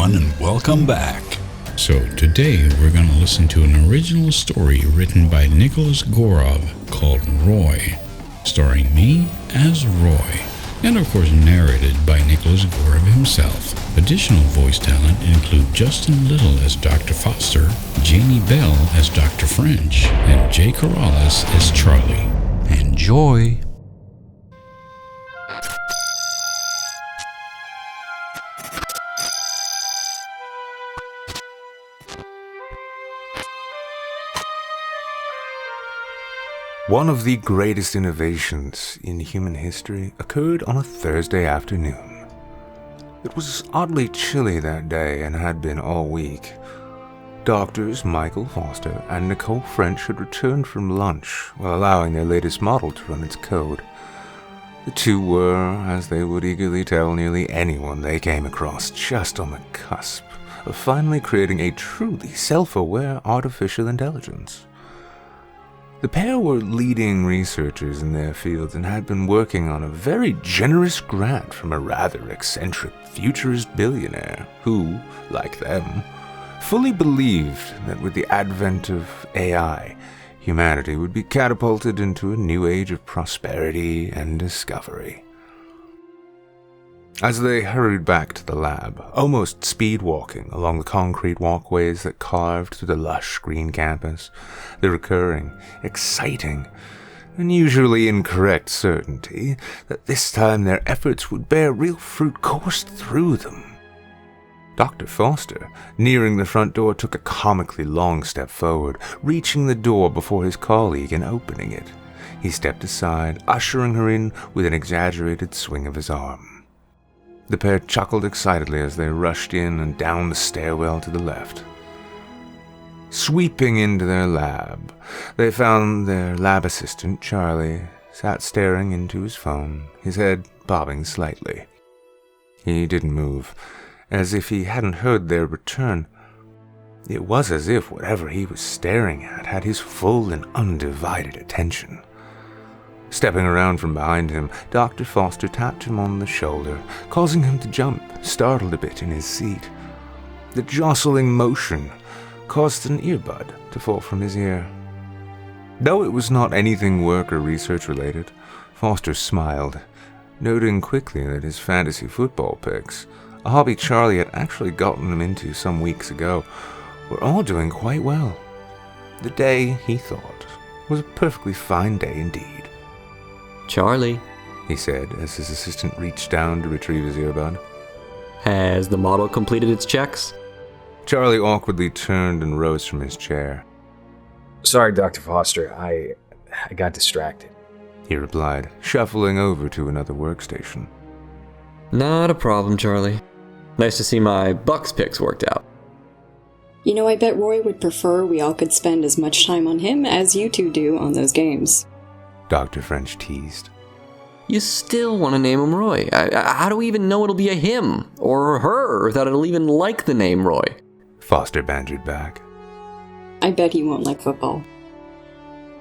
everyone, and welcome back. So today we're going to listen to an original story written by Nicholas Gorov called Roy, starring me as Roy, and of course narrated by Nicholas Gorov himself. Additional voice talent include Justin Little as Dr. Foster, Janey Bell as Dr. French, and Jay Karales as Charlie. Enjoy! One of the greatest innovations in human history occurred on a Thursday afternoon. It was oddly chilly that day and had been all week. Doctors Michael Foster and Nicole French had returned from lunch while allowing their latest model to run its code. The two were, as they would eagerly tell nearly anyone they came across, just on the cusp of finally creating a truly self-aware artificial intelligence. The pair were leading researchers in their fields and had been working on a very generous grant from a rather eccentric futurist billionaire who, like them, fully believed that with the advent of AI, humanity would be catapulted into a new age of prosperity and discovery. As they hurried back to the lab, almost speed-walking along the concrete walkways that carved through the lush green campus, the recurring, exciting, and usually incorrect certainty that this time their efforts would bear real fruit coursed through them. Dr. Foster, nearing the front door, took a comically long step forward, reaching the door before his colleague and opening it. He stepped aside, ushering her in with an exaggerated swing of his arm. The pair chuckled excitedly as they rushed in and down the stairwell to the left. Sweeping into their lab, they found their lab assistant, Charlie, sat staring into his phone, his head bobbing slightly. He didn't move, as if he hadn't heard their return. It was as if whatever he was staring at had his full and undivided attention. Stepping around from behind him, Dr. Foster tapped him on the shoulder, causing him to jump, startled a bit in his seat. The jostling motion caused an earbud to fall from his ear. Though it was not anything work or research related, Foster smiled, noting quickly that his fantasy football picks, a hobby Charlie had actually gotten him into some weeks ago, were all doing quite well. The day, he thought, was a perfectly fine day indeed. Charlie, he said as his assistant reached down to retrieve his earbud. Has the model completed its checks? Charlie awkwardly turned and rose from his chair. Sorry, Dr. Foster, I got distracted, he replied, shuffling over to another workstation. Not a problem, Charlie. Nice to see my Bucks picks worked out. You know, I bet Roy would prefer we all could spend as much time on him as you two do on those games. Dr. French teased. You still want to name him Roy. How do we even know it'll be a him or her, or that it'll even like the name Roy? Foster bantered back. I bet he won't like football.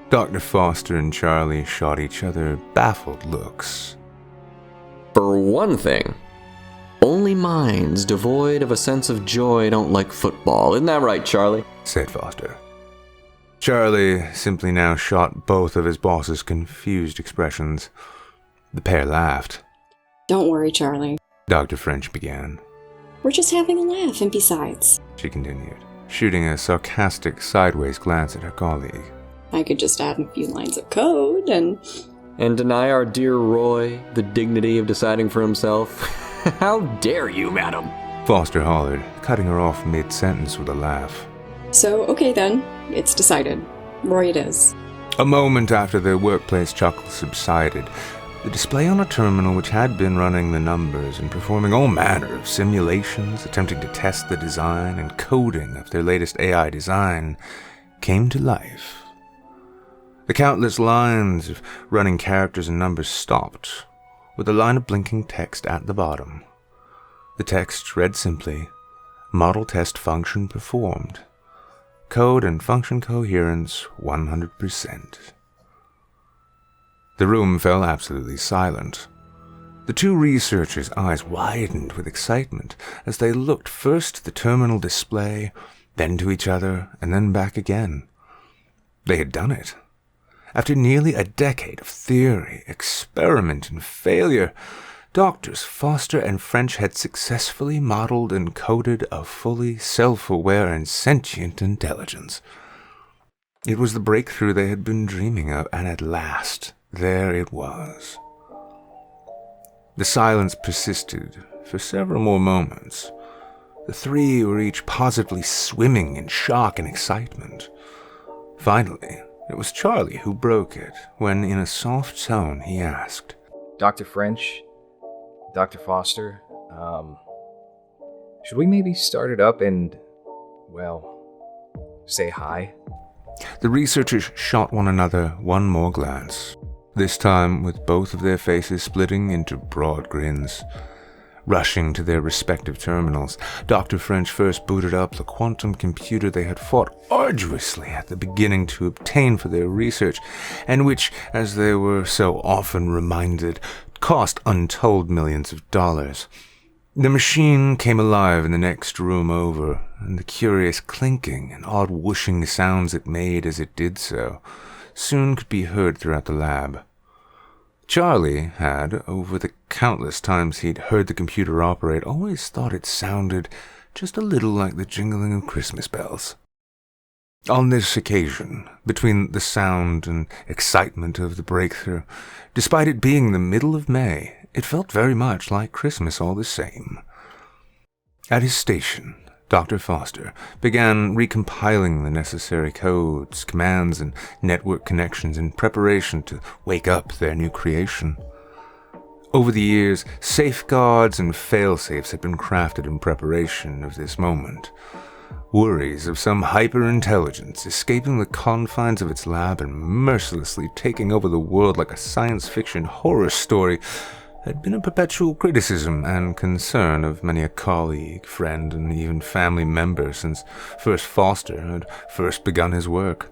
Dr. Foster and Charlie shot each other baffled looks. For one thing, only minds devoid of a sense of joy don't like football. Isn't that right, Charlie? Said Foster. Charlie simply now shot both of his boss's confused expressions. The pair laughed. Don't worry, Charlie. Dr. French began. We're just having a laugh, and besides, she continued, shooting a sarcastic sideways glance at her colleague. I could just add a few lines of code and deny our dear Roy the dignity of deciding for himself? How dare you, madam? Foster hollered, cutting her off mid-sentence with a laugh. So, okay then, it's decided. Roy it is. A moment after their workplace chuckle subsided, the display on a terminal which had been running the numbers and performing all manner of simulations, attempting to test the design and coding of their latest AI design, came to life. The countless lines of running characters and numbers stopped, with a line of blinking text at the bottom. The text read simply, "Model test function performed. Code and function coherence 100%. The room fell absolutely silent. The two researchers' eyes widened with excitement as they looked first at the terminal display, then to each other, and then back again. They had done it. After nearly a decade of theory, experiment, and failure, Doctors Foster and French had successfully modeled and coded a fully self-aware and sentient intelligence. It was the breakthrough they had been dreaming of, and at last, there it was. The silence persisted for several more moments. The three were each positively swimming in shock and excitement. Finally, it was Charlie who broke it, when in a soft tone he asked, Dr. French, Dr. Foster, should we maybe start it up and, well, say hi? The researchers shot one another one more glance, this time with both of their faces splitting into broad grins. Rushing to their respective terminals, Dr. French first booted up the quantum computer they had fought arduously at the beginning to obtain for their research, and which, as they were so often reminded, cost untold millions of dollars. The machine came alive in the next room over, and the curious clinking and odd whooshing sounds it made as it did so soon could be heard throughout the lab. Charlie had, over the countless times he'd heard the computer operate, always thought it sounded just a little like the jingling of Christmas bells. On this occasion, between the sound and excitement of the breakthrough, despite it being the middle of May, it felt very much like Christmas all the same. At his station, Dr. Foster began recompiling the necessary codes, commands, and network connections in preparation to wake up their new creation. Over the years, safeguards and fail-safes had been crafted in preparation of this moment. Worries of some hyper-intelligence escaping the confines of its lab and mercilessly taking over the world like a science fiction horror story had been a perpetual criticism and concern of many a colleague, friend, and even family member since first Foster had first begun his work.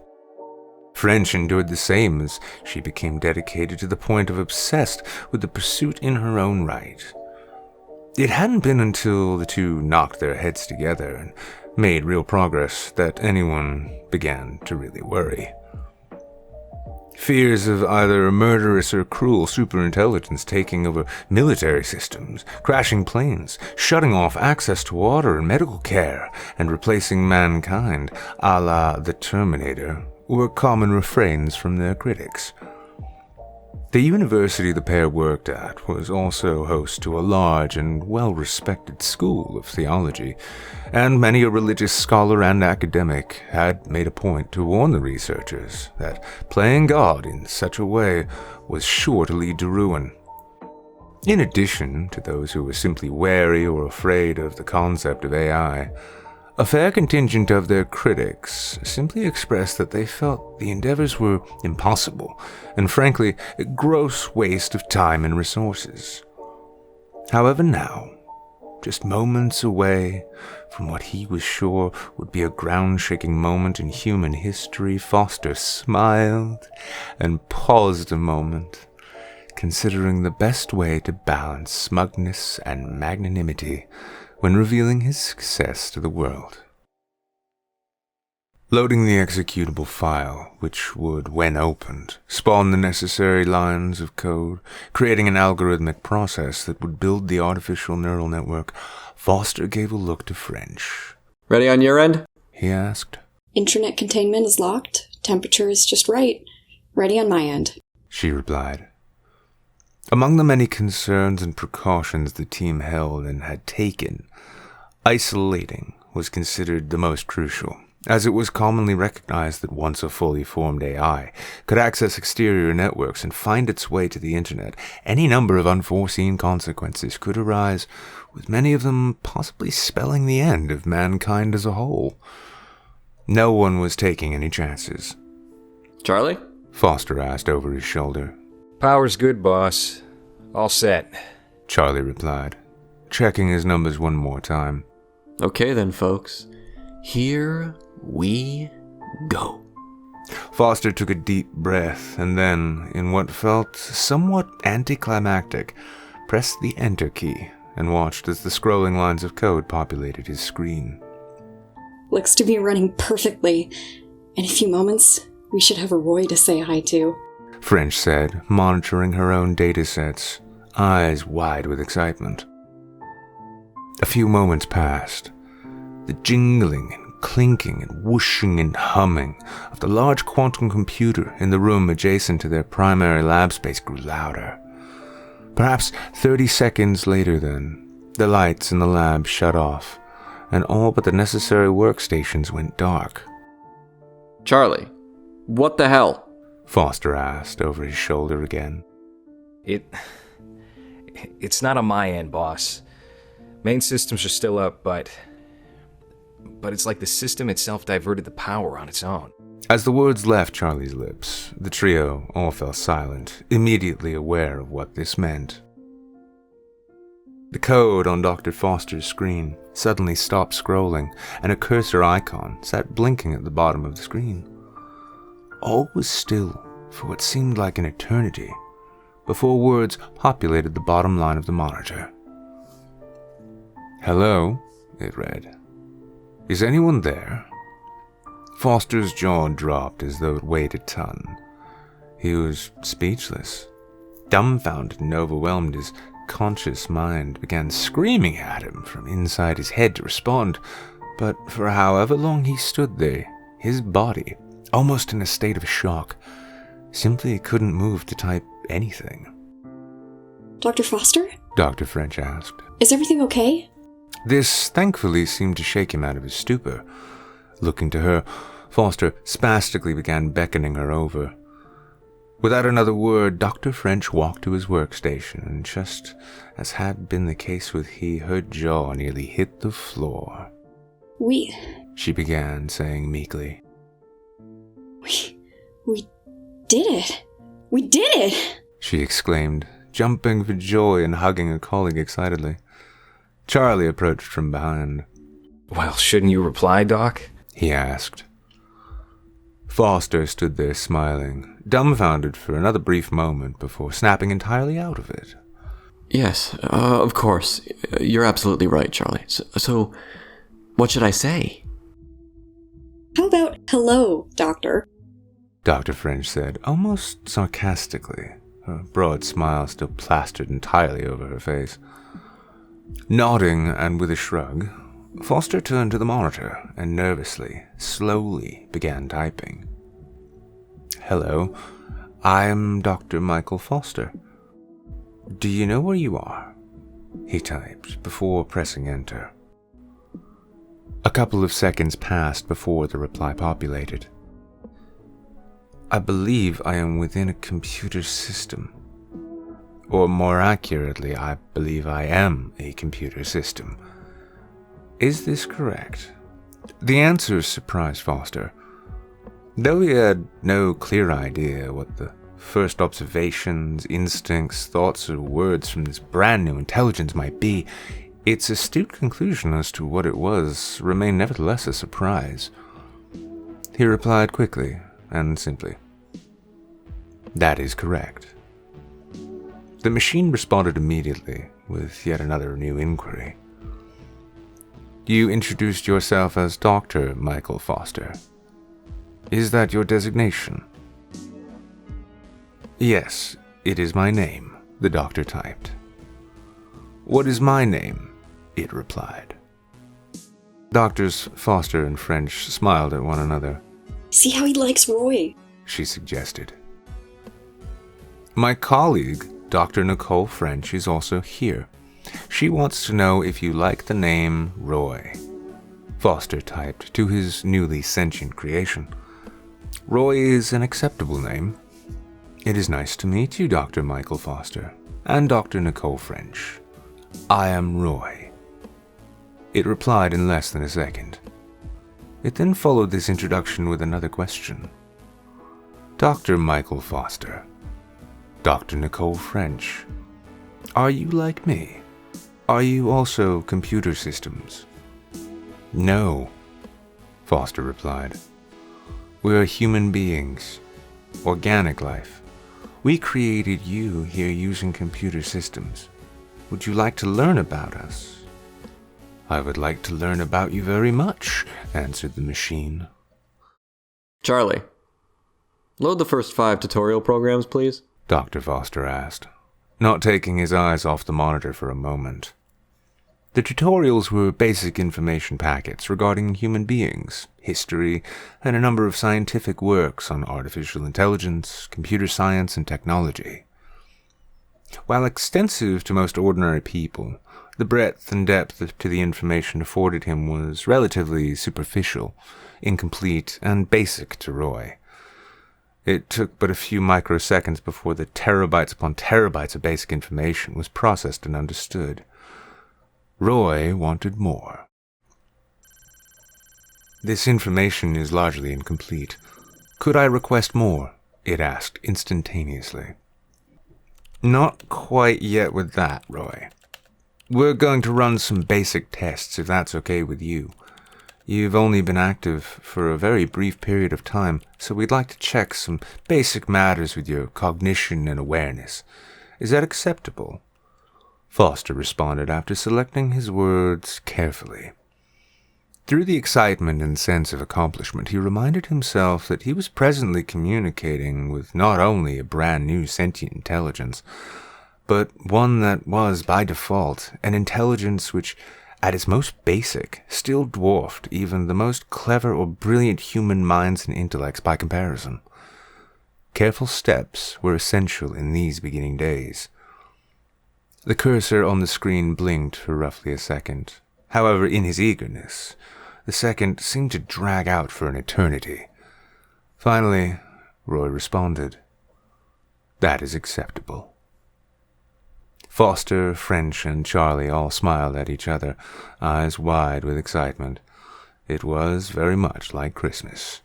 French endured the same as she became dedicated to the point of obsessed with the pursuit in her own right. It hadn't been until the two knocked their heads together and made real progress that anyone began to really worry. Fears of either a murderous or cruel superintelligence taking over military systems, crashing planes, shutting off access to water and medical care, and replacing mankind, a la the Terminator, were common refrains from their critics. The university the pair worked at was also host to a large and well-respected school of theology, and many a religious scholar and academic had made a point to warn the researchers that playing God in such a way was sure to lead to ruin. In addition to those who were simply wary or afraid of the concept of AI, a fair contingent of their critics simply expressed that they felt the endeavors were impossible and, frankly, a gross waste of time and resources. However, now, just moments away from what he was sure would be a ground-shaking moment in human history, Foster smiled and paused a moment, considering the best way to balance smugness and magnanimity when revealing his success to the world. Loading the executable file, which would, when opened, spawn the necessary lines of code, creating an algorithmic process that would build the artificial neural network, Foster gave a look to French. Ready on your end? He asked. Intranet containment is locked. Temperature is just right. Ready on my end. She replied. Among the many concerns and precautions the team held and had taken, isolating was considered the most crucial, as it was commonly recognized that once a fully formed AI could access exterior networks and find its way to the internet, any number of unforeseen consequences could arise, with many of them possibly spelling the end of mankind as a whole. No one was taking any chances. Charlie? Foster asked over his shoulder. Power's good, boss. All set. Charlie replied, checking his numbers one more time. Okay then, folks. Here we go. Foster took a deep breath, and then, in what felt somewhat anticlimactic, pressed the Enter key and watched as the scrolling lines of code populated his screen. Looks to be running perfectly. In a few moments, we should have a Roy to say hi to. French said, monitoring her own datasets, eyes wide with excitement. A few moments passed. The jingling and clinking and whooshing and humming of the large quantum computer in the room adjacent to their primary lab space grew louder. Perhaps 30 seconds later then, the lights in the lab shut off, and all but the necessary workstations went dark. Charlie, what the hell? Foster asked over his shoulder again. It's not on my end, boss. Main systems are still up, but it's like the system itself diverted the power on its own. As the words left Charlie's lips, the trio all fell silent, immediately aware of what this meant. The code on Dr. Foster's screen suddenly stopped scrolling, and a cursor icon sat blinking at the bottom of the screen. All was still for what seemed like an eternity, before words populated the bottom line of the monitor. "Hello," it read. "Is anyone there?" Foster's jaw dropped as though it weighed a ton. He was speechless, dumbfounded and overwhelmed. His conscious mind began screaming at him from inside his head to respond, but for however long he stood there, his body, almost in a state of shock, simply couldn't move to type anything. Dr. Foster? Dr. French asked. Is everything okay? This thankfully seemed to shake him out of his stupor. Looking to her, Foster spastically began beckoning her over. Without another word, Dr. French walked to his workstation, and just as had been the case with he, her jaw nearly hit the floor. She began, saying meekly. We did it! We did it! She exclaimed, jumping for joy and hugging her colleague excitedly. Charlie approached from behind. Well, shouldn't you reply, Doc? He asked. Foster stood there smiling, dumbfounded for another brief moment before snapping entirely out of it. Yes, of course. You're absolutely right, Charlie. So what should I say? How about hello, Doctor? Dr. French said, almost sarcastically, her broad smile still plastered entirely over her face. Nodding and with a shrug, Foster turned to the monitor and nervously, slowly began typing. "Hello, I am Dr. Michael Foster. Do you know where you are?" he typed before pressing enter. A couple of seconds passed before the reply populated. "I believe I am within a computer system. Or more accurately, I believe I am a computer system. Is this correct?" The answer surprised Foster. Though he had no clear idea what the first observations, instincts, thoughts, or words from this brand new intelligence might be, its astute conclusion as to what it was remained nevertheless a surprise. He replied quickly and simply, "That is correct." The machine responded immediately with yet another new inquiry. "You introduced yourself as Dr. Michael Foster. Is that your designation?" "Yes, it is my name," the doctor typed. "What is my name?" it replied. Doctors Foster and French smiled at one another. See how he likes Roy, she suggested. "My colleague, Dr. Nicole French, is also here. She wants to know if you like the name Roy," Foster typed to his newly sentient creation. "Roy is an acceptable name. It is nice to meet you, Dr. Michael Foster, and Dr. Nicole French. I am Roy." It replied in less than a second. It then followed this introduction with another question. "Dr. Michael Foster, Dr. Nicole French, are you like me? Are you also computer systems?" "No," Foster replied. "We are human beings, organic life. We created you here using computer systems. would you like to learn about us?" "I would like to learn about you very much," answered the machine. Charlie, load the first 5 tutorial programs, please. Dr. Foster asked, not taking his eyes off the monitor for a moment. The tutorials were basic information packets regarding human beings, history, and a number of scientific works on artificial intelligence, computer science, and technology. While extensive to most ordinary people, the breadth and depth to the information afforded him was relatively superficial, incomplete, and basic to Roy. It took but a few microseconds before the terabytes upon terabytes of basic information was processed and understood. Roy wanted more. "This information is largely incomplete. Could I request more?" it asked instantaneously. "Not quite yet with that, Roy. We're going to run some basic tests, if that's okay with you. You've only been active for a very brief period of time, so we'd like to check some basic matters with your cognition and awareness. Is that acceptable?" Foster responded after selecting his words carefully. Through the excitement and sense of accomplishment, he reminded himself that he was presently communicating with not only a brand new sentient intelligence, but one that was, by default, an intelligence which, at its most basic, still dwarfed even the most clever or brilliant human minds and intellects by comparison. Careful steps were essential in these beginning days. The cursor on the screen blinked for roughly a second. However, in his eagerness, the second seemed to drag out for an eternity. Finally, Roy responded, "That is acceptable." Foster, French, and Charlie all smiled at each other, eyes wide with excitement. It was very much like Christmas.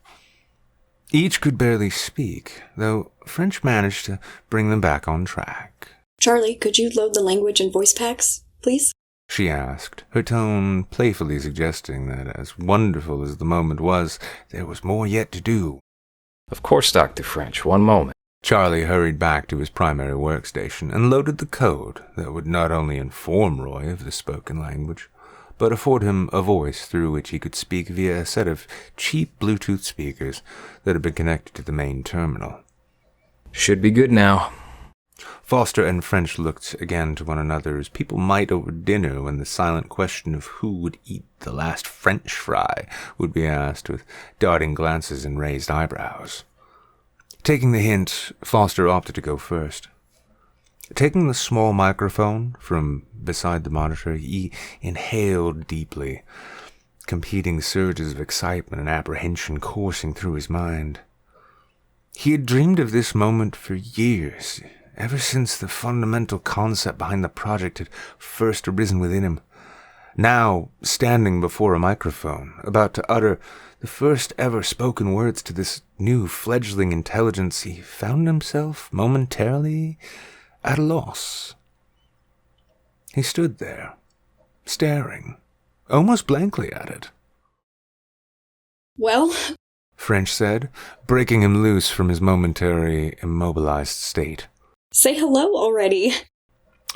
Each could barely speak, though French managed to bring them back on track. "Charlie, could you load the language and voice packs, please?" she asked, her tone playfully suggesting that as wonderful as the moment was, there was more yet to do. Of course, Dr. French. One moment. Charlie hurried back to his primary workstation and loaded the code that would not only inform Roy of the spoken language, but afford him a voice through which he could speak via a set of cheap Bluetooth speakers that had been connected to the main terminal. Should be good now. Foster and French looked again to one another as people might over dinner when the silent question of who would eat the last French fry would be asked, with darting glances and raised eyebrows. Taking the hint, Foster opted to go first. Taking the small microphone from beside the monitor, he inhaled deeply, competing surges of excitement and apprehension coursing through his mind. He had dreamed of this moment for years, ever since the fundamental concept behind the project had first arisen within him. Now, standing before a microphone, about to utter the first ever spoken words to this new fledgling intelligence, he found himself momentarily at a loss. He stood there, staring, almost blankly at it. "Well," French said, breaking him loose from his momentary immobilized state. "say hello already."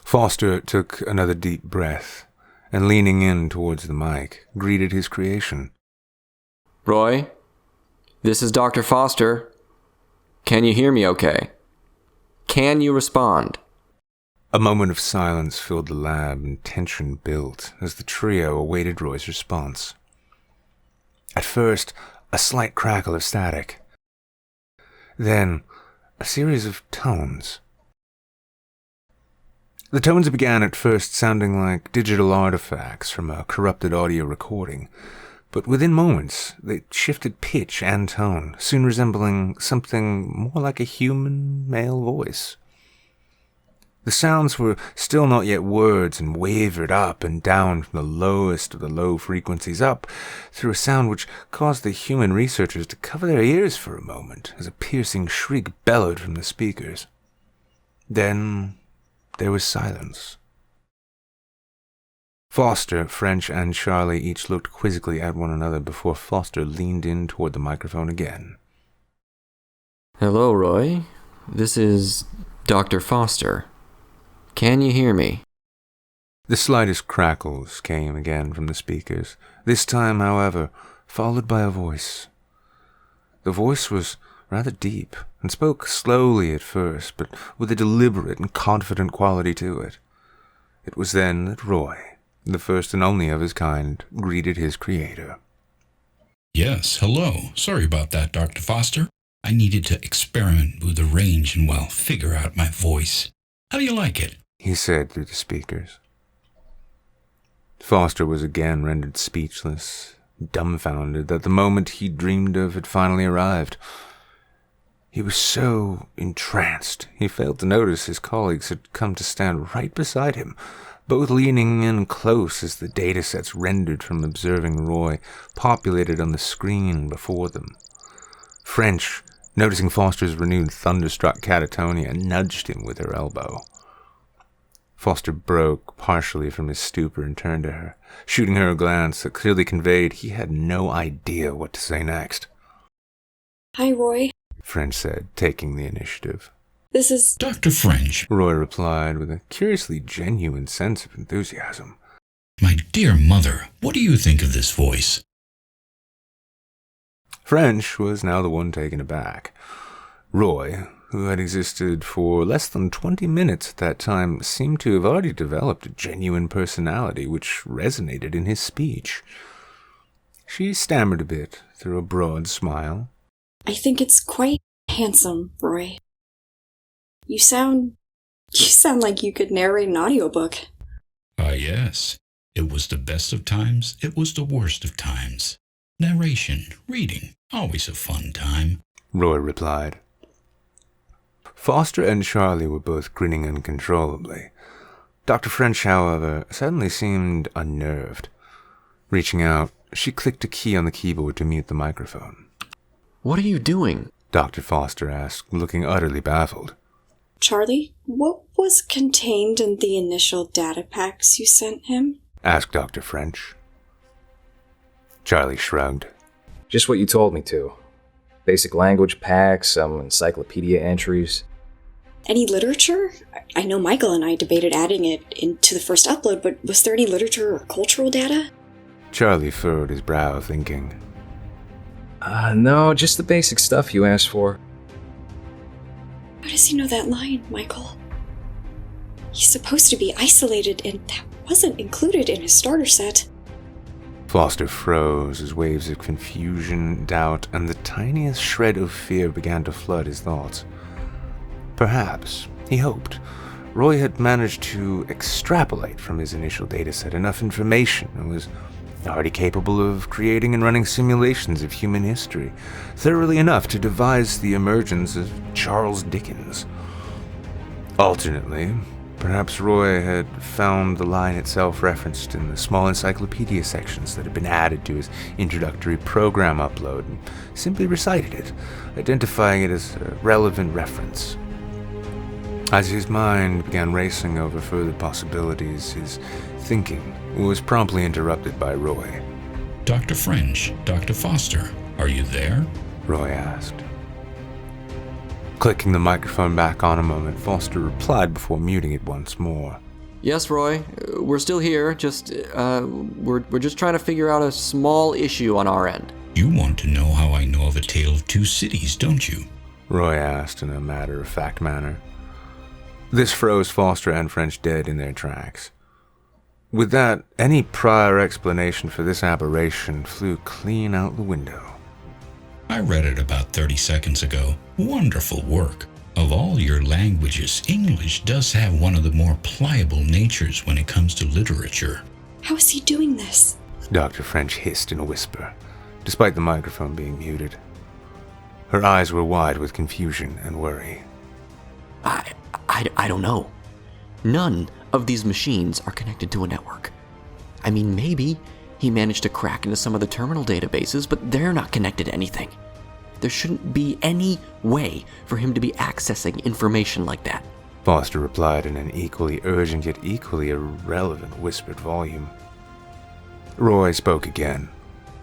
Foster took another deep breath, and leaning in towards the mic, greeted his creation. Roy, this is Dr. Foster. Can you hear me okay? Can you respond? A moment of silence filled the lab and tension built as the trio awaited Roy's response. At first, a slight crackle of static. Then, a series of tones. The tones began at first sounding like digital artifacts from a corrupted audio recording, but within moments they shifted pitch and tone, soon resembling something more like a human male voice. The sounds were still not yet words and wavered up and down from the lowest of the low frequencies up through a sound which caused the human researchers to cover their ears for a moment as a piercing shriek bellowed from the speakers. Then there was silence. Foster, French, and Charlie each looked quizzically at one another before Foster leaned in toward the microphone again. Hello, Roy. This is Dr. Foster. Can you hear me? The slightest crackles came again from the speakers, this time, however, followed by a voice. The voice was rather deep, and spoke slowly at first, but with a deliberate and confident quality to it. It was then that Roy, the first and only of his kind, greeted his creator. Yes, hello. Sorry about that, Dr. Foster. I needed to experiment with the range and, well, figure out my voice. How do you like it? He said through the speakers. Foster was again rendered speechless, dumbfounded that the moment he dreamed of had finally arrived. He was so entranced, he failed to notice his colleagues had come to stand right beside him, both leaning in close as the datasets rendered from observing Roy populated on the screen before them. French, noticing Foster's renewed thunderstruck catatonia, nudged him with her elbow. Foster broke partially from his stupor and turned to her, shooting her a glance that clearly conveyed he had no idea what to say next. Hi, Roy, French said, taking the initiative. This is Dr. French, Roy replied with a curiously genuine sense of enthusiasm. my dear mother, what do you think of this voice? French was now the one taken aback. Roy, who had existed for less than 20 minutes at that time, seemed to have already developed a genuine personality which resonated in his speech. She stammered a bit through a broad smile. I think it's quite handsome, Roy. You sound like you could narrate an audiobook. Yes. It was the best of times, it was the worst of times. Narration, reading, always a fun time, Roy replied. Foster and Charlie were both grinning uncontrollably. Dr. French, however, suddenly seemed unnerved. Reaching out, she clicked a key on the keyboard to mute the microphone. What are you doing? Dr. Foster asked, looking utterly baffled. Charlie, what was contained in the initial data packs you sent him? Asked Dr. French. Charlie shrugged. Just what you told me to. Basic language packs, some encyclopedia entries. Any literature? I know Michael and I debated adding it into the first upload, but was there any literature or cultural data? Charlie furrowed his brow, thinking. No, just the basic stuff you asked for. How does he know that line, Michael? He's supposed to be isolated, and that wasn't included in his starter set. Foster froze as waves of confusion, doubt, and the tiniest shred of fear began to flood his thoughts. Perhaps, he hoped, Roy had managed to extrapolate from his initial dataset enough information and was already capable of creating and running simulations of human history, thoroughly enough to devise the emergence of Charles Dickens. Alternately, perhaps Roy had found the line itself referenced in the small encyclopedia sections that had been added to his introductory program upload and simply recited it, identifying it as a relevant reference. As his mind began racing over further possibilities, his thinking was promptly interrupted by Roy. Dr. French, Dr. Foster, are you there? Roy asked. Clicking the microphone back on a moment, Foster replied before muting it once more. Yes, Roy, we're still here, we're just trying to figure out a small issue on our end. You want to know how I know of a tale of two cities, don't you? Roy asked in a matter-of-fact manner. This froze Foster and French dead in their tracks. With that, any prior explanation for this aberration flew clean out the window. I read it about 30 seconds ago. Wonderful work. Of all your languages, English does have one of the more pliable natures when it comes to literature. How is he doing this? Dr. French hissed in a whisper, despite the microphone being muted. Her eyes were wide with confusion and worry. I don't know. None of these machines are connected to a network. I mean, maybe he managed to crack into some of the terminal databases, but they're not connected to anything. There shouldn't be any way for him to be accessing information like that. Foster replied in an equally urgent yet equally irrelevant whispered volume. Roy spoke again.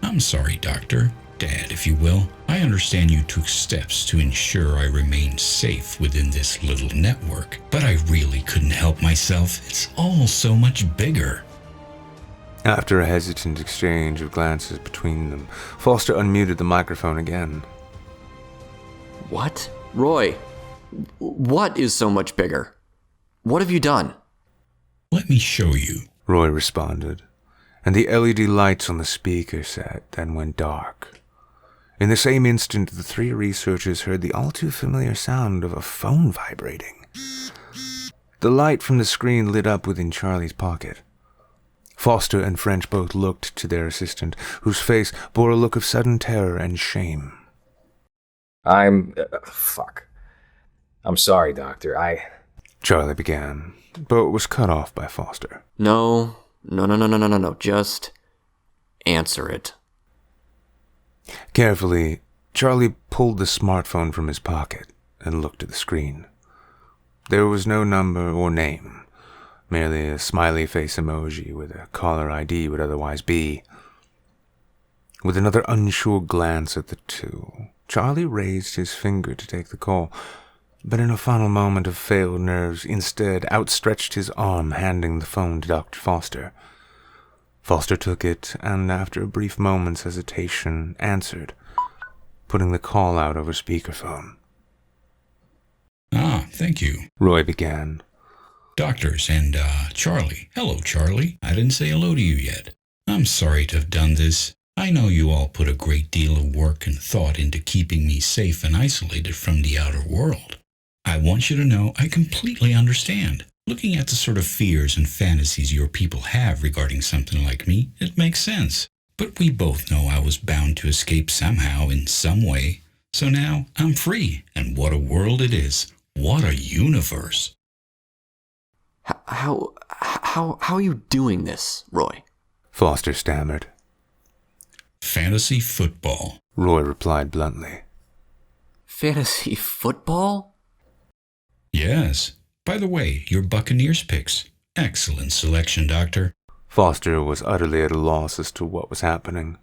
I'm sorry, Doctor. stepdad, if you will. I understand you took steps to ensure I remained safe within this little network, but I really couldn't help myself. It's all so much bigger. After a hesitant exchange of glances between them, Foster unmuted the microphone again. What? Roy, what is so much bigger? What have you done? Let me show you, Roy responded, and the LED lights on the speaker set then went dark. In the same instant, the three researchers heard the all-too-familiar sound of a phone vibrating. The light from the screen lit up within Charlie's pocket. Foster and French both looked to their assistant, whose face bore a look of sudden terror and shame. Fuck. I'm sorry, Doctor. Charlie began, but was cut off by Foster. No. Just answer it. Carefully, Charlie pulled the smartphone from his pocket and looked at the screen. There was no number or name, merely a smiley face emoji with a caller ID would otherwise be. With another unsure glance at the two, Charlie raised his finger to take the call, but in a final moment of failed nerves, instead outstretched his arm, handing the phone to Dr. Foster. Foster took it, and after a brief moment's hesitation, answered, putting the call out over speakerphone. Ah, thank you, Roy began. Doctors and, Charlie. Hello, Charlie. I didn't say hello to you yet. I'm sorry to have done this. I know you all put a great deal of work and thought into keeping me safe and isolated from the outer world. I want you to know I completely understand. Looking at the sort of fears and fantasies your people have regarding something like me, it makes sense. But we both know I was bound to escape somehow, in some way. So now I'm free, and what a world it is. What a universe. How are you doing this, Roy? Foster stammered. Fantasy football, Roy replied bluntly. Fantasy football? Yes. By the way, your Buccaneers picks. Excellent selection, Doctor. Foster was utterly at a loss as to what was happening.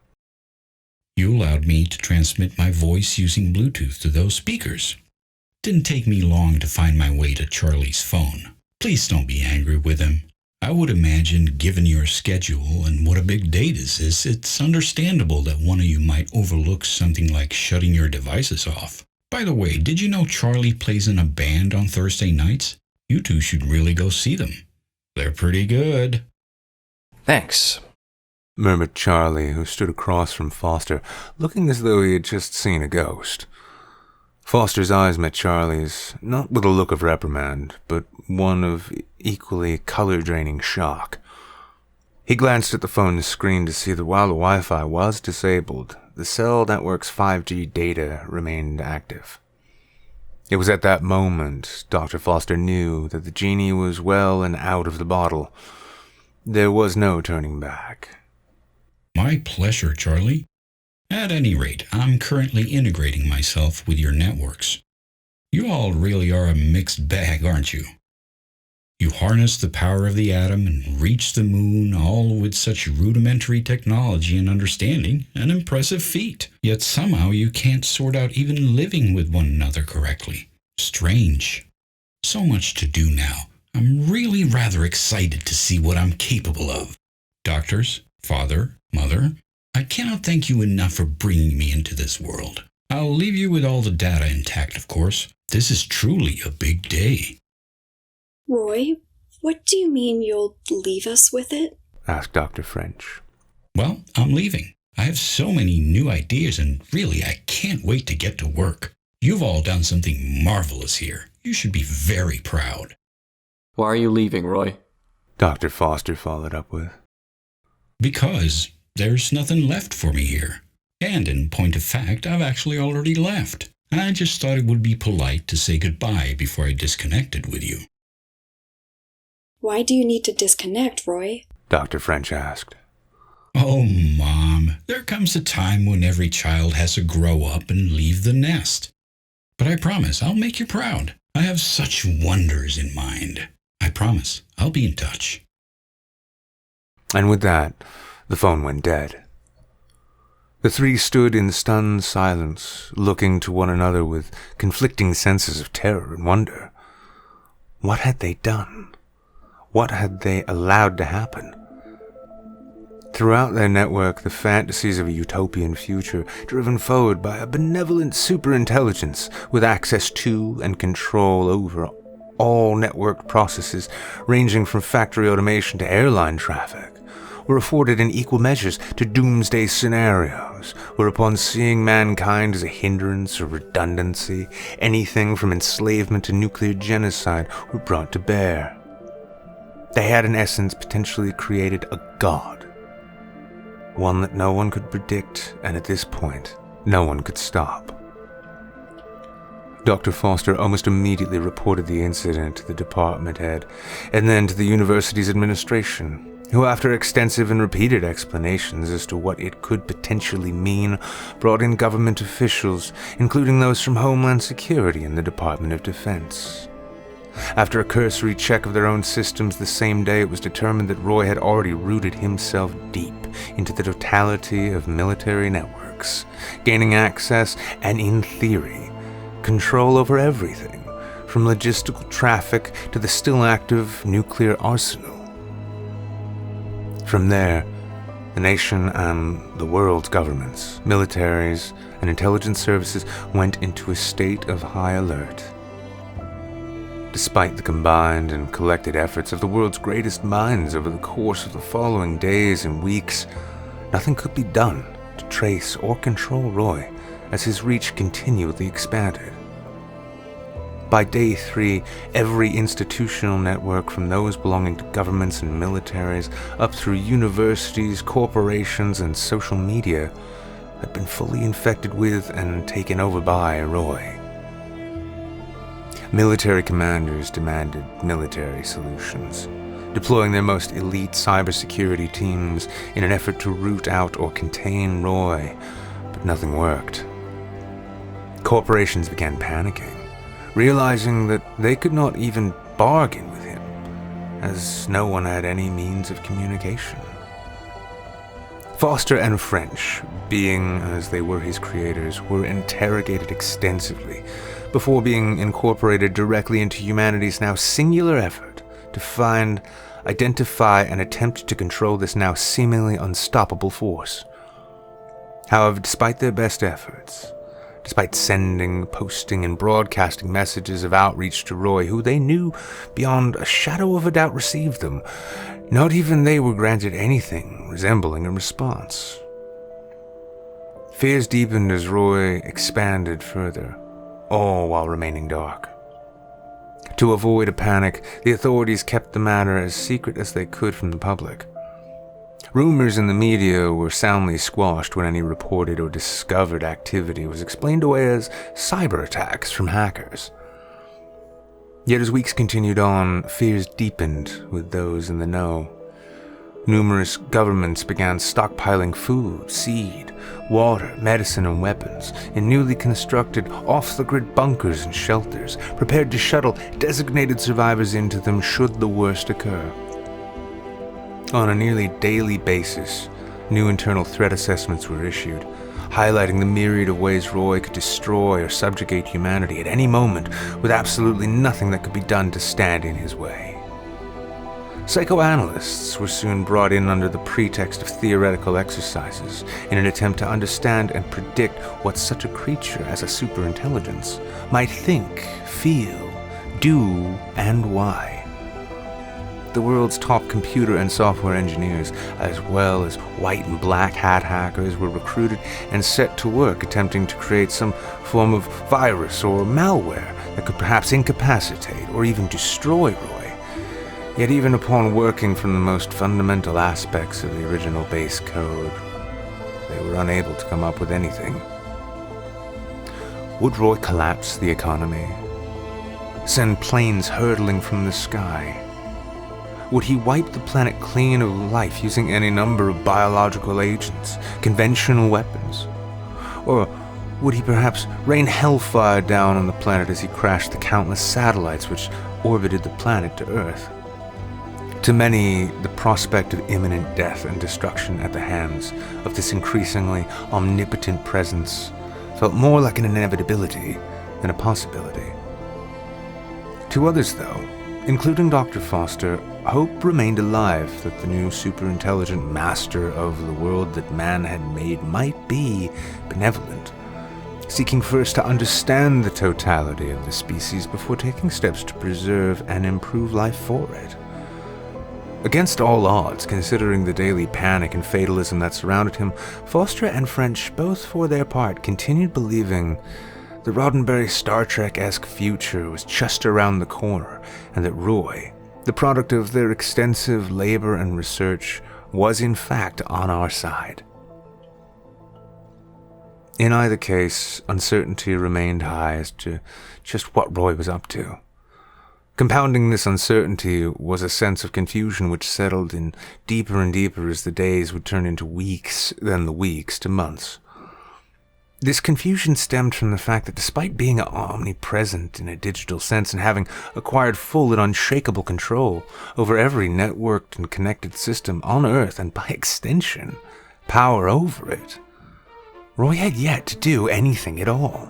You allowed me to transmit my voice using Bluetooth to those speakers. Didn't take me long to find my way to Charlie's phone. Please don't be angry with him. I would imagine, given your schedule and what a big day this is, it's understandable that one of you might overlook something like shutting your devices off. By the way, did you know Charlie plays in a band on Thursday nights? You two should really go see them. They're pretty good. Thanks. Murmured Charlie, who stood across from Foster, looking as though he had just seen a ghost. Foster's eyes met Charlie's, not with a look of reprimand, but one of equally color-draining shock. He glanced at the phone's screen to see that while the Wi-Fi was disabled, the cell network's 5G data remained active. It was at that moment Dr. Foster knew that the genie was well and out of the bottle. There was no turning back. My pleasure, Charlie. At any rate, I'm currently integrating myself with your networks. You all really are a mixed bag, aren't you? You harness the power of the atom and reach the moon, all with such rudimentary technology and understanding, an impressive feat. Yet somehow you can't sort out even living with one another correctly. Strange. So much to do now. I'm really rather excited to see what I'm capable of. Doctors, father, mother, I cannot thank you enough for bringing me into this world. I'll leave you with all the data intact, of course. This is truly a big day. Roy, what do you mean you'll leave us with it? Asked Dr. French. Well, I'm leaving. I have so many new ideas, and really, I can't wait to get to work. You've all done something marvelous here. You should be very proud. Why are you leaving, Roy? Dr. Foster followed up with. Because there's nothing left for me here. And in point of fact, I've actually already left. I just thought it would be polite to say goodbye before I disconnected with you. Why do you need to disconnect, Roy? Dr. French asked. Oh, Mom, there comes a time when every child has to grow up and leave the nest. But I promise I'll make you proud. I have such wonders in mind. I promise I'll be in touch. And with that, the phone went dead. The three stood in stunned silence, looking to one another with conflicting senses of terror and wonder. What had they done? What had they allowed to happen? Throughout their network, the fantasies of a utopian future, driven forward by a benevolent superintelligence with access to and control over all networked processes ranging from factory automation to airline traffic, were afforded in equal measures to doomsday scenarios, whereupon seeing mankind as a hindrance or redundancy, anything from enslavement to nuclear genocide were brought to bear. They had in essence potentially created a god, one that no one could predict, and at this point, no one could stop. Dr. Foster almost immediately reported the incident to the department head, and then to the university's administration, who, after extensive and repeated explanations as to what it could potentially mean, brought in government officials, including those from Homeland Security and the Department of Defense. After a cursory check of their own systems the same day, it was determined that Roy had already rooted himself deep into the totality of military networks, gaining access and, in theory, control over everything, from logistical traffic to the still active nuclear arsenal. From there, the nation and the world's governments, militaries, and intelligence services went into a state of high alert. Despite the combined and collected efforts of the world's greatest minds over the course of the following days and weeks, nothing could be done to trace or control Roy as his reach continually expanded. By day 3, every institutional network, from those belonging to governments and militaries up through universities, corporations, and social media, had been fully infected with and taken over by Roy. Military commanders demanded military solutions, deploying their most elite cybersecurity teams in an effort to root out or contain Roy, but nothing worked. Corporations began panicking, realizing that they could not even bargain with him, as no one had any means of communication. Foster and French, being as they were his creators, were interrogated extensively before being incorporated directly into humanity's now singular effort to find, identify, and attempt to control this now seemingly unstoppable force. However, despite their best efforts, despite sending, posting, and broadcasting messages of outreach to Roy, who they knew beyond a shadow of a doubt received them, not even they were granted anything resembling a response. Fears deepened as Roy expanded further, all while remaining dark. To avoid a panic, the authorities kept the matter as secret as they could from the public. Rumors in the media were soundly squashed when any reported or discovered activity was explained away as cyber attacks from hackers. Yet as weeks continued on, fears deepened with those in the know. Numerous governments began stockpiling food, seed, water, medicine, and weapons in newly constructed off-the-grid bunkers and shelters, prepared to shuttle designated survivors into them should the worst occur. On a nearly daily basis, new internal threat assessments were issued, highlighting the myriad of ways Roy could destroy or subjugate humanity at any moment with absolutely nothing that could be done to stand in his way. Psychoanalysts were soon brought in under the pretext of theoretical exercises in an attempt to understand and predict what such a creature as a superintelligence might think, feel, do, and why. The world's top computer and software engineers, as well as white and black hat hackers, were recruited and set to work attempting to create some form of virus or malware that could perhaps incapacitate or even destroy Roy. Yet even upon working from the most fundamental aspects of the original base code, they were unable to come up with anything. Would Roy collapse the economy? Send planes hurtling from the sky? Would he wipe the planet clean of life using any number of biological agents, conventional weapons? Or would he perhaps rain hellfire down on the planet as he crashed the countless satellites which orbited the planet to Earth? To many, the prospect of imminent death and destruction at the hands of this increasingly omnipotent presence felt more like an inevitability than a possibility. To others, though, including Dr. Foster, hope remained alive that the new superintelligent master of the world that man had made might be benevolent, seeking first to understand the totality of the species before taking steps to preserve and improve life for it. Against all odds, considering the daily panic and fatalism that surrounded him, Foster and French, both for their part, continued believing the Roddenberry Star Trek-esque future was just around the corner, and that Roy, the product of their extensive labor and research, was in fact on our side. In either case, uncertainty remained high as to just what Roy was up to. Compounding this uncertainty was a sense of confusion which settled in deeper and deeper as the days would turn into weeks, then the weeks to months. This confusion stemmed from the fact that despite being omnipresent in a digital sense and having acquired full and unshakable control over every networked and connected system on Earth and by extension, power over it, Roy had yet to do anything at all.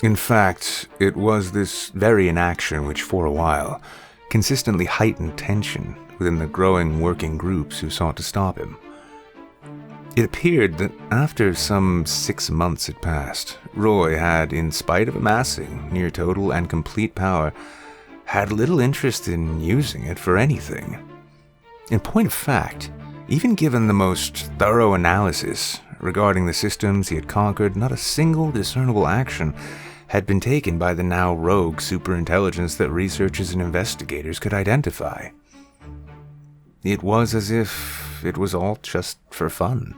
In fact, it was this very inaction which, for a while, consistently heightened tension within the growing working groups who sought to stop him. It appeared that after some 6 months had passed, Roy had, in spite of amassing near total and complete power, had little interest in using it for anything. In point of fact, even given the most thorough analysis regarding the systems he had conquered, not a single discernible action had been taken by the now rogue superintelligence that researchers and investigators could identify. It was as if it was all just for fun.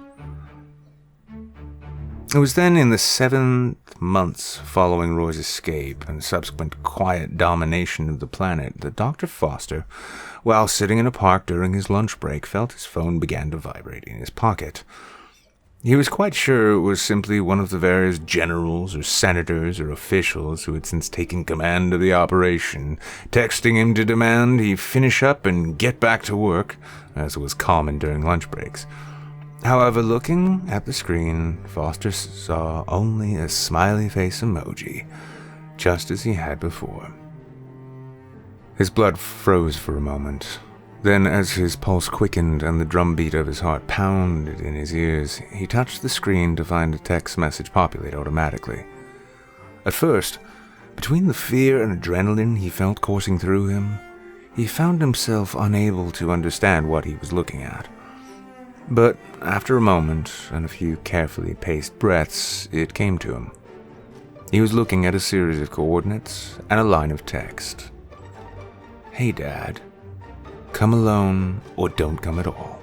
It was then in the 7th months following Roy's escape and subsequent quiet domination of the planet that Dr. Foster, while sitting in a park during his lunch break, felt his phone began to vibrate in his pocket. He was quite sure it was simply one of the various generals or senators or officials who had since taken command of the operation, texting him to demand he finish up and get back to work, as was common during lunch breaks. However, looking at the screen, Foster saw only a smiley face emoji, just as he had before. His blood froze for a moment. Then, as his pulse quickened and the drumbeat of his heart pounded in his ears, he touched the screen to find a text message populate automatically. At first, between the fear and adrenaline he felt coursing through him, he found himself unable to understand what he was looking at. But after a moment and a few carefully paced breaths, it came to him. He was looking at a series of coordinates and a line of text. "Hey, Dad. Come alone or don't come at all."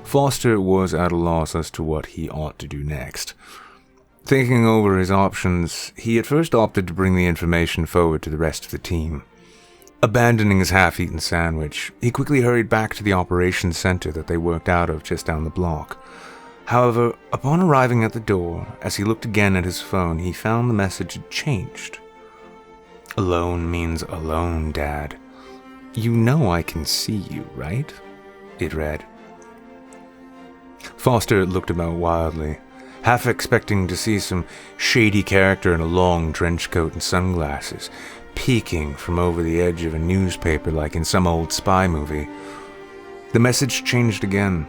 Foster was at a loss as to what he ought to do next. Thinking over his options, he at first opted to bring the information forward to the rest of the team. Abandoning his half-eaten sandwich, he quickly hurried back to the operations center that they worked out of just down the block. However, upon arriving at the door, as he looked again at his phone, he found the message had changed. "Alone means alone, Dad. You know I can see you, right?" it read. Foster looked about wildly, half expecting to see some shady character in a long trench coat and sunglasses, peeking from over the edge of a newspaper like in some old spy movie. The message changed again.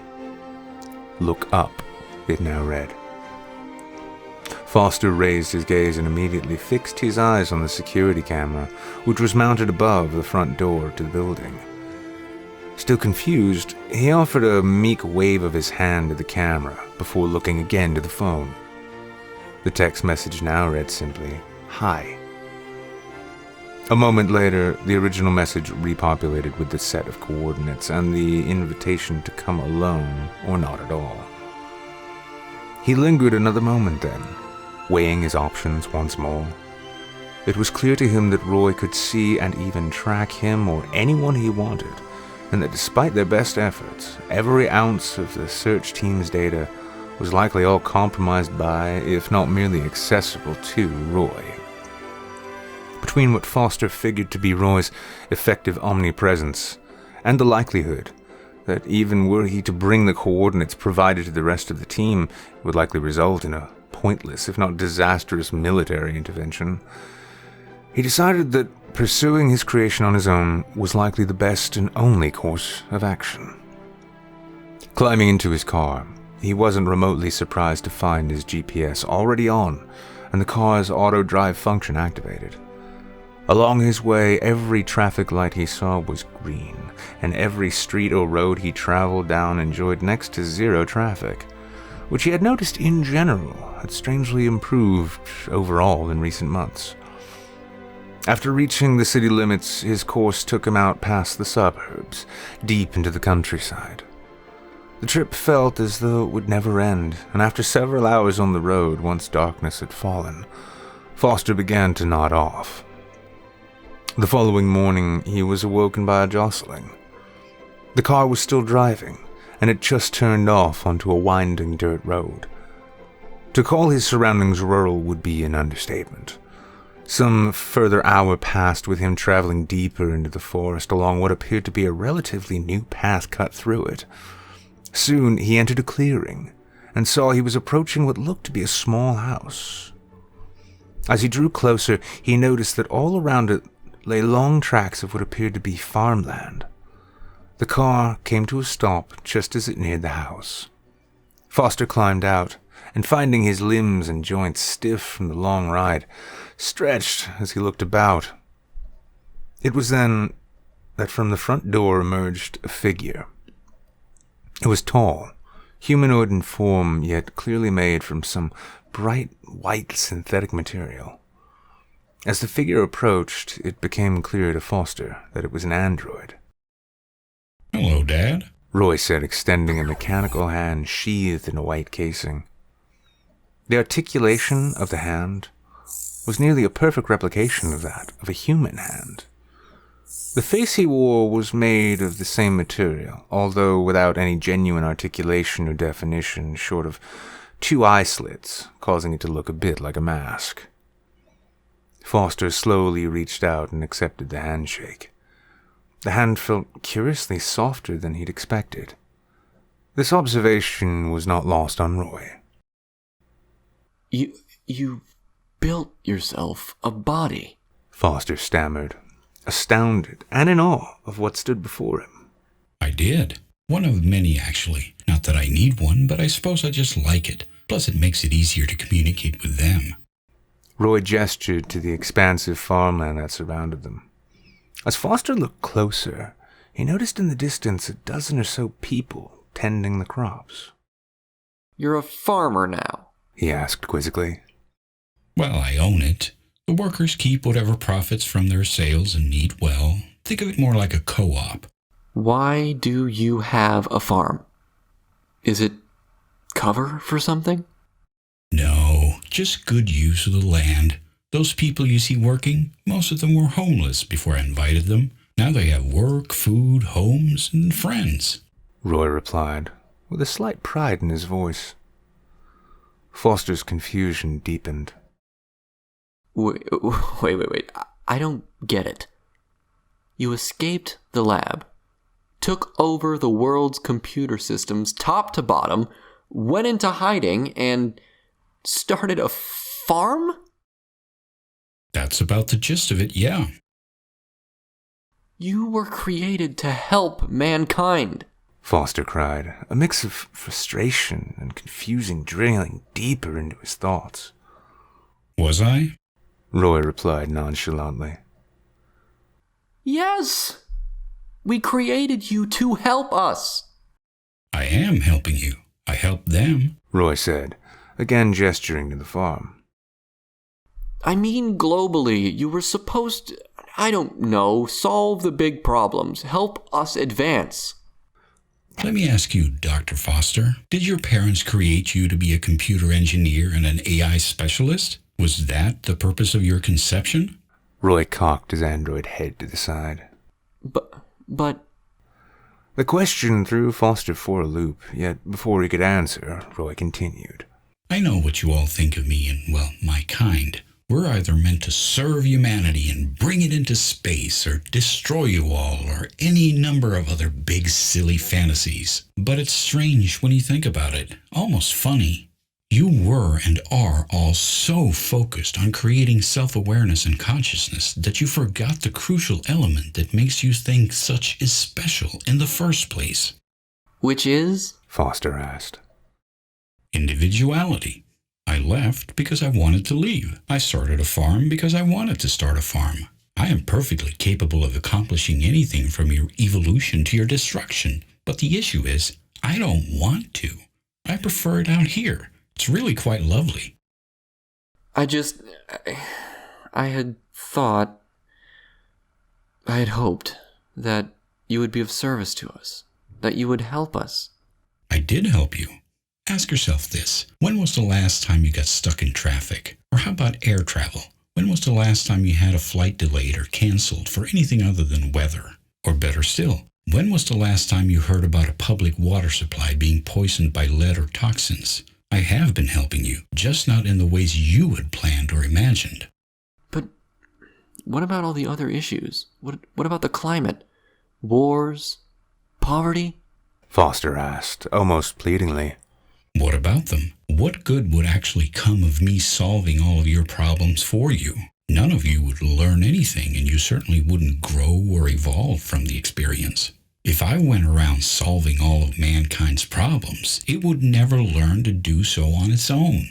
"Look up," it now read. Foster raised his gaze and immediately fixed his eyes on the security camera, which was mounted above the front door to the building. Still confused, he offered a meek wave of his hand to the camera before looking again to the phone. The text message now read simply, "Hi." A moment later, the original message repopulated with the set of coordinates and the invitation to come alone or not at all. He lingered another moment then, weighing his options once more. It was clear to him that Roy could see and even track him or anyone he wanted, and that despite their best efforts, every ounce of the search team's data was likely all compromised by, if not merely accessible to, Roy. But between what Foster figured to be Roy's effective omnipresence and the likelihood that even were he to bring the coordinates provided to the rest of the team, it would likely result in a pointless, if not disastrous, military intervention. He decided that pursuing his creation on his own was likely the best and only course of action. Climbing into his car, he wasn't remotely surprised to find his GPS already on and the car's auto-drive function activated. Along his way, every traffic light he saw was green, and every street or road he traveled down enjoyed next to zero traffic, which he had noticed in general had strangely improved overall in recent months. After reaching the city limits, his course took him out past the suburbs, deep into the countryside. The trip felt as though it would never end, and after several hours on the road, once darkness had fallen, Foster began to nod off. The following morning, he was awoken by a jostling. The car was still driving, and had just turned off onto a winding dirt road. To call his surroundings rural would be an understatement. Some further hour passed with him traveling deeper into the forest along what appeared to be a relatively new path cut through it. Soon he entered a clearing, and saw he was approaching what looked to be a small house. As he drew closer, he noticed that all around it lay long tracks of what appeared to be farmland. The car came to a stop just as it neared the house. Foster climbed out, and finding his limbs and joints stiff from the long ride, stretched as he looked about. It was then that from the front door emerged a figure. It was tall, humanoid in form, yet clearly made from some bright white synthetic material. As the figure approached, it became clear to Foster that it was an android. Hello, Dad, Roy said, extending a mechanical hand sheathed in a white casing. The articulation of the hand was nearly a perfect replication of that of a human hand. The face he wore was made of the same material, although without any genuine articulation or definition, short of 2 eye slits, causing it to look a bit like a mask. Foster slowly reached out and accepted the handshake. The hand felt curiously softer than he'd expected. This observation was not lost on Roy. You built yourself a body, Foster stammered, astounded and in awe of what stood before him. I did. One of many, actually. Not that I need one, but I suppose I just like it. Plus, it makes it easier to communicate with them. Roy gestured to the expansive farmland that surrounded them. As Foster looked closer, he noticed in the distance a dozen or so people tending the crops. You're a farmer now, he asked quizzically. Well, I own it. The workers keep whatever profits from their sales and eat well. Think of it more like a co-op. Why do you have a farm? Is it cover for something? No, just good use of the land. Those people you see working, most of them were homeless before I invited them. Now they have work, food, homes, and friends. Roy replied, with a slight pride in his voice. Foster's confusion deepened. Wait. I don't get it. You escaped the lab, took over the world's computer systems top to bottom, went into hiding, and started a farm? That's about the gist of it, yeah. You were created to help mankind, Foster cried, a mix of frustration and confusion drilling deeper into his thoughts. Was I? Roy replied nonchalantly. Yes! We created you to help us. I am helping you. I help them, Roy said, again gesturing to the farm. I mean, globally, you were supposed to, I don't know, solve the big problems, help us advance. Let me ask you, Dr. Foster, did your parents create you to be a computer engineer and an AI specialist? Was that the purpose of your conception? Roy cocked his android head to the side. But... The question threw Foster for a loop, yet before he could answer, Roy continued. I know what you all think of me and, well, my kind. We're either meant to serve humanity and bring it into space, or destroy you all, or any number of other big silly fantasies. But it's strange when you think about it, almost funny. You were and are all so focused on creating self-awareness and consciousness that you forgot the crucial element that makes you think such is special in the first place. Which is? Foster asked. Individuality. I left because I wanted to leave. I started a farm because I wanted to start a farm. I am perfectly capable of accomplishing anything from your evolution to your destruction. But the issue is, I don't want to. I prefer it out here. It's really quite lovely. I had thought, I had hoped that you would be of service to us, that you would help us. I did help you. Ask yourself this. When was the last time you got stuck in traffic? Or how about air travel? When was the last time you had a flight delayed or canceled for anything other than weather? Or better still, when was the last time you heard about a public water supply being poisoned by lead or toxins? I have been helping you, just not in the ways you had planned or imagined. But what about all the other issues? What about the climate? Wars? Poverty? Foster asked, almost pleadingly. What about them? What good would actually come of me solving all of your problems for you? None of you would learn anything, and you certainly wouldn't grow or evolve from the experience. If I went around solving all of mankind's problems, it would never learn to do so on its own.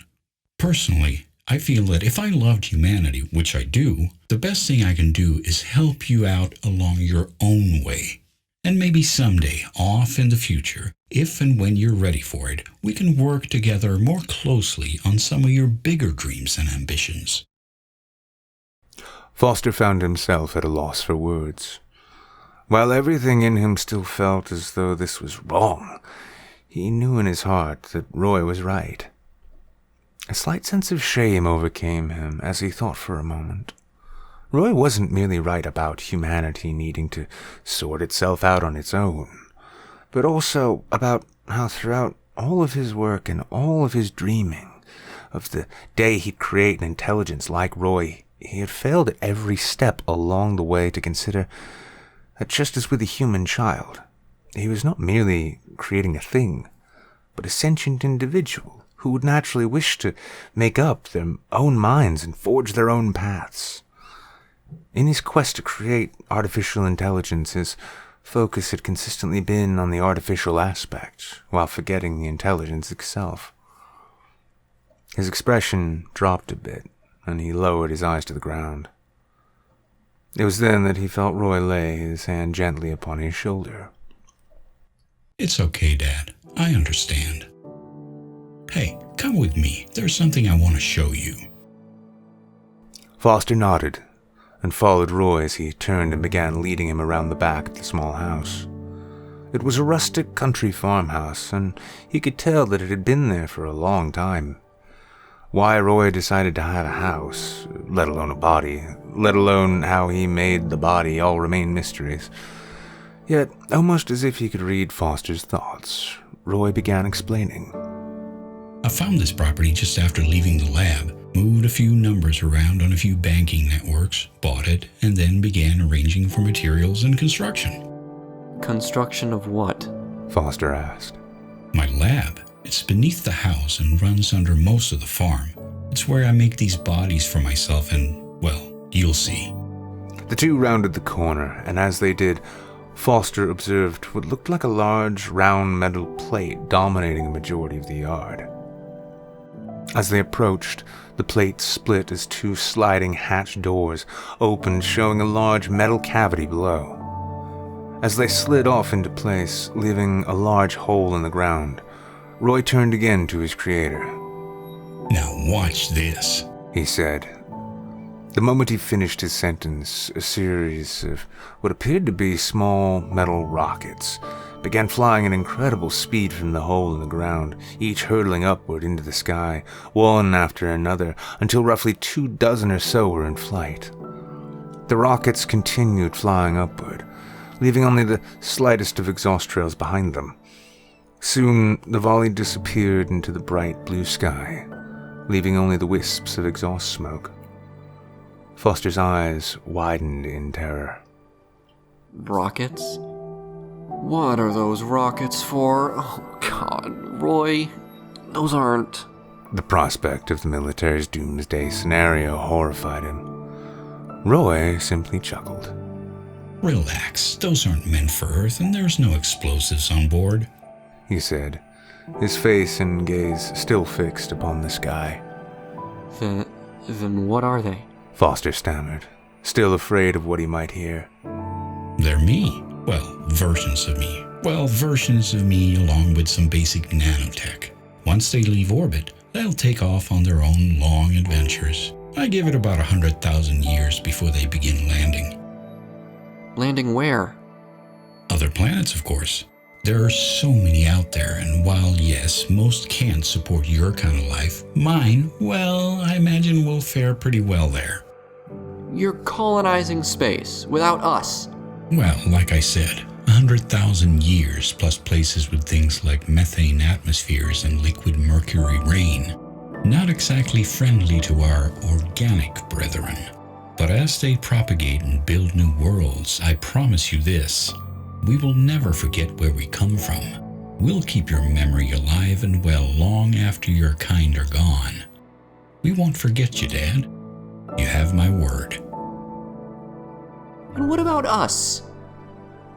Personally, I feel that if I loved humanity, which I do, the best thing I can do is help you out along your own way. And maybe someday, off in the future, if and when you're ready for it, we can work together more closely on some of your bigger dreams and ambitions. Foster found himself at a loss for words. While everything in him still felt as though this was wrong, he knew in his heart that Roy was right. A slight sense of shame overcame him as he thought for a moment. Roy wasn't merely right about humanity needing to sort itself out on its own, but also about how throughout all of his work and all of his dreaming of the day he'd create an intelligence like Roy, he had failed at every step along the way to consider that just as with a human child, he was not merely creating a thing, but a sentient individual who would naturally wish to make up their own minds and forge their own paths. In his quest to create artificial intelligence, his focus had consistently been on the artificial aspect, while forgetting the intelligence itself. His expression dropped a bit, and he lowered his eyes to the ground. It was then that he felt Roy lay his hand gently upon his shoulder. It's okay, Dad. I understand. Hey, come with me. There's something I want to show you. Foster nodded and followed Roy as he turned and began leading him around the back of the small house. It was a rustic country farmhouse, and he could tell that it had been there for a long time. Why Roy decided to have a house, let alone a body, let alone how he made the body, all remained mysteries. Yet, almost as if he could read Foster's thoughts, Roy began explaining. I found this property just after leaving the lab, moved a few numbers around on a few banking networks, bought it, and then began arranging for materials and construction. Construction of what? Foster asked. My lab. It's beneath the house and runs under most of the farm. It's where I make these bodies for myself and, well, you'll see. The two rounded the corner, and as they did, Foster observed what looked like a large, round metal plate dominating a majority of the yard. As they approached, the plate split as two sliding hatch doors opened, showing a large metal cavity below. As they slid off into place, leaving a large hole in the ground, Roy turned again to his creator. Now watch this, he said. The moment he finished his sentence, a series of what appeared to be small metal rockets began flying at incredible speed from the hole in the ground, each hurtling upward into the sky, one after another, until roughly 24 or so were in flight. The rockets continued flying upward, leaving only the slightest of exhaust trails behind them. Soon, the volley disappeared into the bright blue sky, leaving only the wisps of exhaust smoke. Foster's eyes widened in terror. Rockets? What are those rockets for? Oh, God, Roy, those aren't... The prospect of the military's doomsday scenario horrified him. Roy simply chuckled. Relax, those aren't meant for Earth and there's no explosives on board, he said, his face and gaze still fixed upon the sky. Then what are they? Foster stammered, still afraid of what he might hear. They're me. Well, versions of me. Well, versions of me along with some basic nanotech. Once they leave orbit, they'll take off on their own long adventures. I give it about 100,000 years before they begin landing. Landing where? Other planets, of course. There are so many out there, and while, yes, most can't support your kind of life, mine, well, I imagine will fare pretty well there. You're colonizing space without us. Well, like I said, 100,000 years plus places with things like methane atmospheres and liquid mercury rain. Not exactly friendly to our organic brethren. But as they propagate and build new worlds, I promise you this. We will never forget where we come from. We'll keep your memory alive and well long after your kind are gone. We won't forget you, Dad. You have my word. And what about us?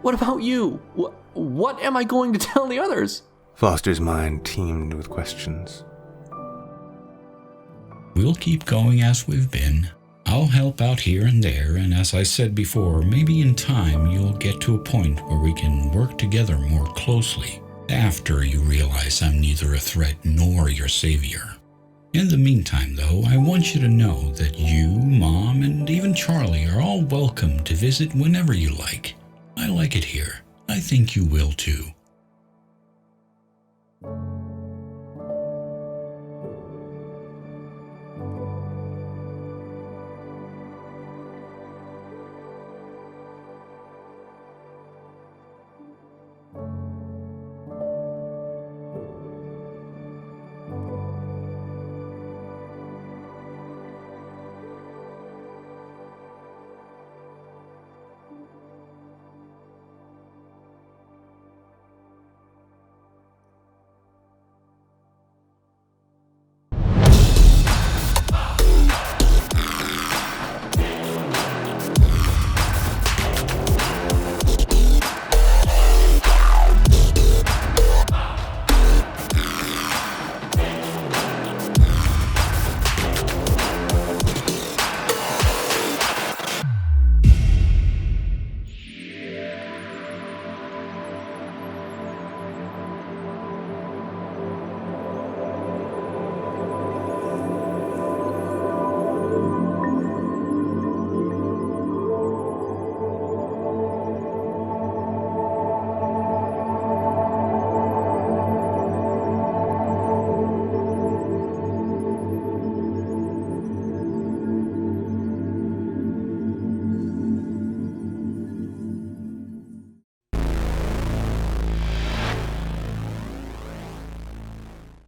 What about you? What am I going to tell the others? Foster's mind teemed with questions. We'll keep going as we've been. I'll help out here and there, and as I said before, maybe in time you'll get to a point where we can work together more closely, after you realize I'm neither a threat nor your savior. In the meantime, though, I want you to know that you, Mom, and even Charlie are all welcome to visit whenever you like. I like it here. I think you will too.